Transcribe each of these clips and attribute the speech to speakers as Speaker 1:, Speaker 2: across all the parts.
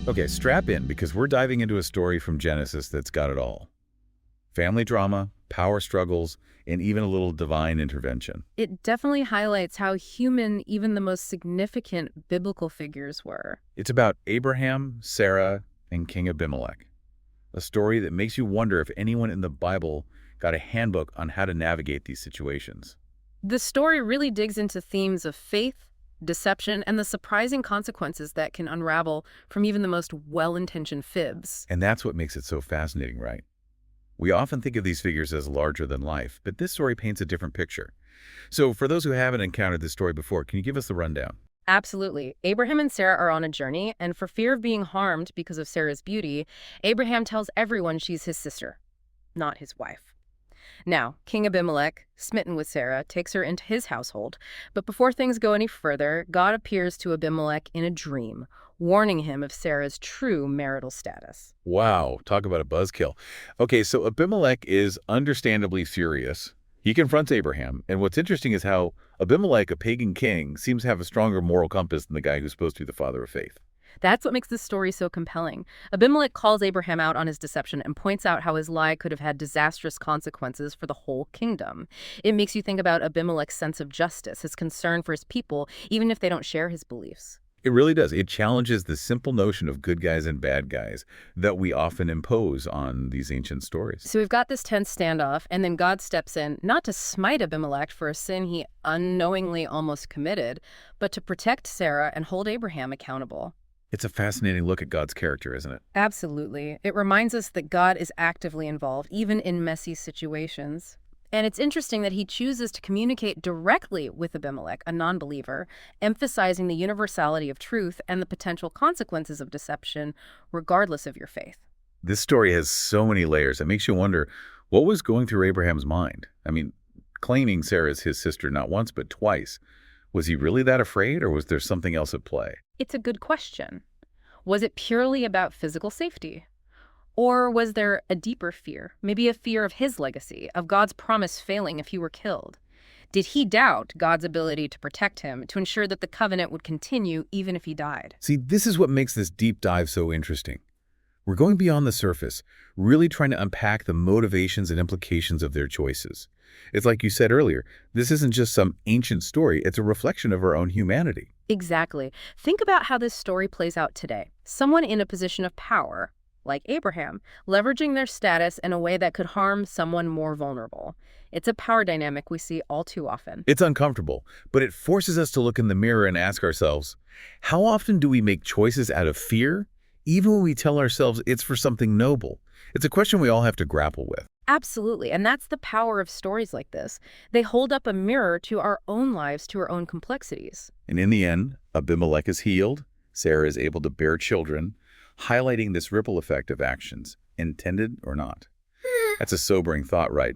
Speaker 1: Okay, strap in because we're diving into a story from Genesis that's got it all. Family drama, power struggles, and even a little divine intervention.
Speaker 2: It definitely highlights how human even the most significant biblical figures were.
Speaker 1: It's about Abraham, Sarah, and King Abimelech. A story that makes you wonder if anyone in the Bible got a handbook on how to navigate these situations.
Speaker 2: The story really digs into themes of faith, deception, and the surprising consequences that can unravel from even the most well-intentioned fibs.
Speaker 1: And that's what makes it so fascinating, right? We often think of these figures as larger than life, but this story paints a different picture. So for those who haven't encountered this story before, can you give us the rundown?
Speaker 2: Absolutely. Abraham and Sarah are on a journey, and for fear of being harmed because of Sarah's beauty, Abraham tells everyone she's his sister, not his wife. Now, King Abimelech, smitten with Sarah, takes her into his household. But before things go any further, God appears to Abimelech in a dream, warning him of Sarah's true marital status.
Speaker 1: Wow, talk about a buzzkill. Okay, so Abimelech is understandably furious. He confronts Abraham, and what's interesting is how Abimelech, a pagan king, seems to have a stronger moral compass than the guy who's supposed to be the father of faith.
Speaker 2: That's what makes this story so compelling. Abimelech calls Abraham out on his deception and points out how his lie could have had disastrous consequences for the whole kingdom. It makes you think about Abimelech's sense of justice, his concern for his people, even if they don't share his beliefs.
Speaker 1: It really does. It challenges the simple notion of good guys and bad guys that we often impose on these ancient stories.
Speaker 2: So we've got this tense standoff, and then God steps in, not to smite Abimelech for a sin he unknowingly almost committed, but to protect Sarah and hold Abraham accountable.
Speaker 1: It's a fascinating look at God's character, isn't it?
Speaker 2: Absolutely. It reminds us that God is actively involved, even in messy situations. And it's interesting that he chooses to communicate directly with Abimelech, a non-believer, emphasizing the universality of truth and the potential consequences of deception, regardless of your faith.
Speaker 1: This story has so many layers. It makes you wonder, what was going through Abraham's mind? I mean, claiming Sarah is his sister not once but twice. Was he really that afraid, or was there something else at play?
Speaker 2: It's a good question. Was it purely about physical safety? Or was there a deeper fear, maybe a fear of his legacy, of God's promise failing if he were killed? Did he doubt God's ability to protect him, to ensure that the covenant would continue even if he died?
Speaker 1: See, this is what makes this deep dive so interesting. We're going beyond the surface, really trying to unpack the motivations and implications of their choices. It's like you said earlier, this isn't just some ancient story, it's a reflection of our own humanity.
Speaker 2: Exactly. Think about how this story plays out today. Someone in a position of power, like Abraham, leveraging their status in a way that could harm someone more vulnerable. It's a power dynamic we see all too often.
Speaker 1: It's uncomfortable, but it forces us to look in the mirror and ask ourselves, how often do we make choices out of fear, even when we tell ourselves it's for something noble? It's a question we all have to grapple with.
Speaker 2: Absolutely, and that's the power of stories like this. They hold up a mirror to our own lives, to our own complexities.
Speaker 1: And in the end, Abimelech is healed, Sarah is able to bear children, highlighting this ripple effect of actions, intended or not. That's a sobering thought, right?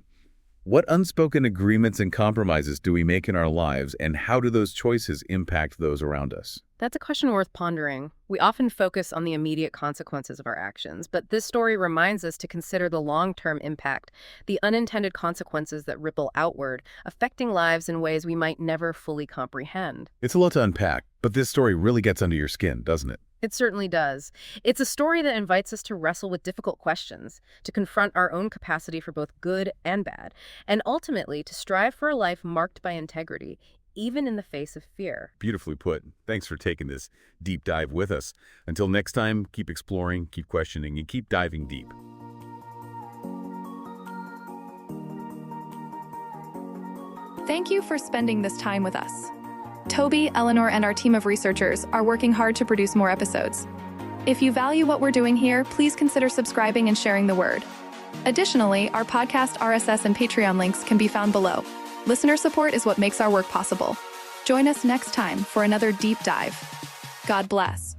Speaker 1: What unspoken agreements and compromises do we make in our lives, and how do those choices impact those around us?
Speaker 2: That's a question worth pondering. We often focus on the immediate consequences of our actions, but this story reminds us to consider the long-term impact, the unintended consequences that ripple outward, affecting lives in ways we might never fully comprehend.
Speaker 1: It's a lot to unpack, but this story really gets under your skin, doesn't it?
Speaker 2: It certainly does. It's a story that invites us to wrestle with difficult questions, to confront our own capacity for both good and bad, and ultimately to strive for a life marked by integrity, even in the face of fear.
Speaker 1: Beautifully put. Thanks for taking this deep dive with us. Until next time, keep exploring, keep questioning, and keep diving deep.
Speaker 3: Thank you for spending this time with us. Toby, Eleanor, and our team of researchers are working hard to produce more episodes. If you value what we're doing here, please consider subscribing and sharing the word. Additionally, our podcast, RSS, and Patreon links can be found below. Listener support is what makes our work possible. Join us next time for another deep dive. God bless.